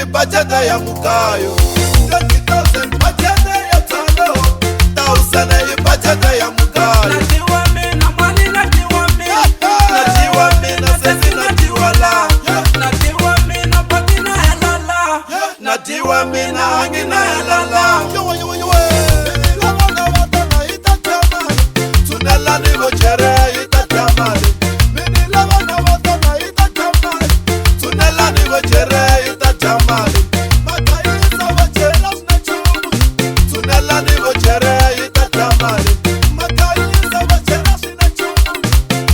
ibajete ya mugayo 20,000 bajete ya talo 1,000 ibajete ya mugayo Najiwa mina mani najiwa mina najiwa mina sesi najiwa la najiwa mina patina helala najiwa mina angina helala tunela ni bochere itatamale tunela ni bochere itatamale makaisa bochere sinachumu tunela ni bochere itatamale makaisa bochere sinachumu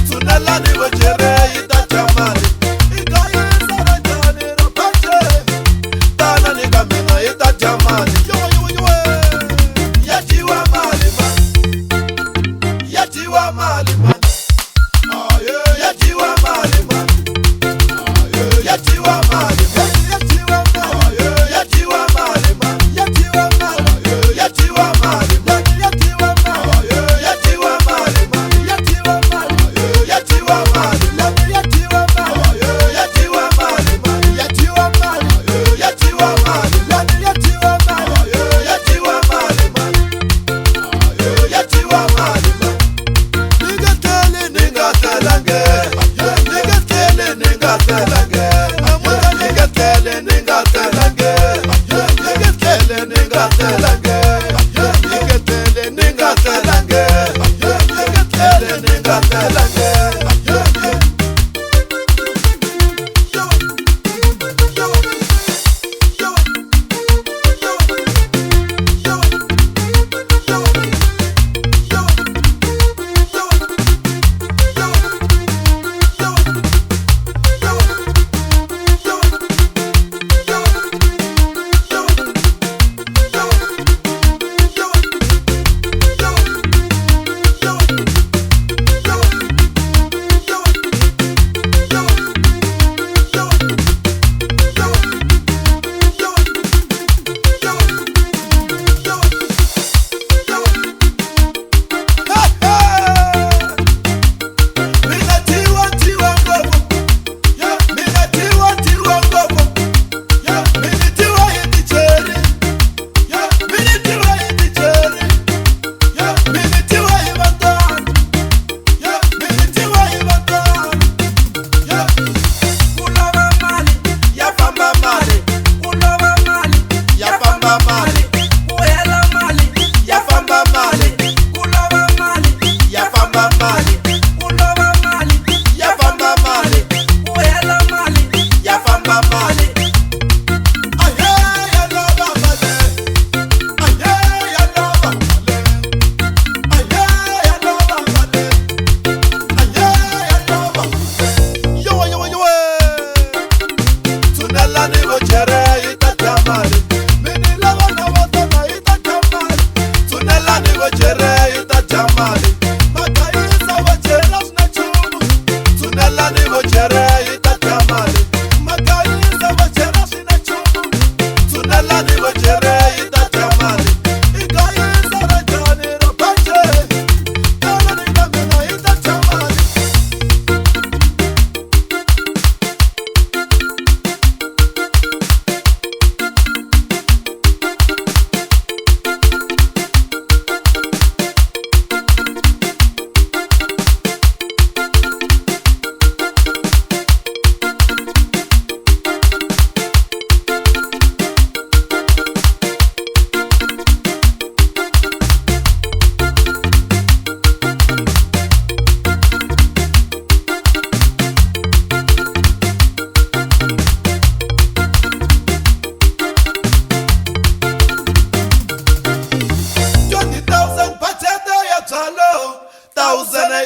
tunela ni bochere itatamale ikaisa rajani ropache tana ni kamina itatamale yajiwa mali man yajiwa mali man yajiwa mali man yajiwa mali man yajiwa mali man yajiwa mali yajiwa mali man yajiwa mali yajiwa mali man yajiwa mali yajiwa mali man yajiwa mali yajiwa mali man yajiwa mali yajiwa mali man yajiwa mali yajiwa mali man yajiwa mali man ningatele ningatele amuta ningatele ningatele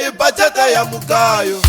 Ibajete ya mugayo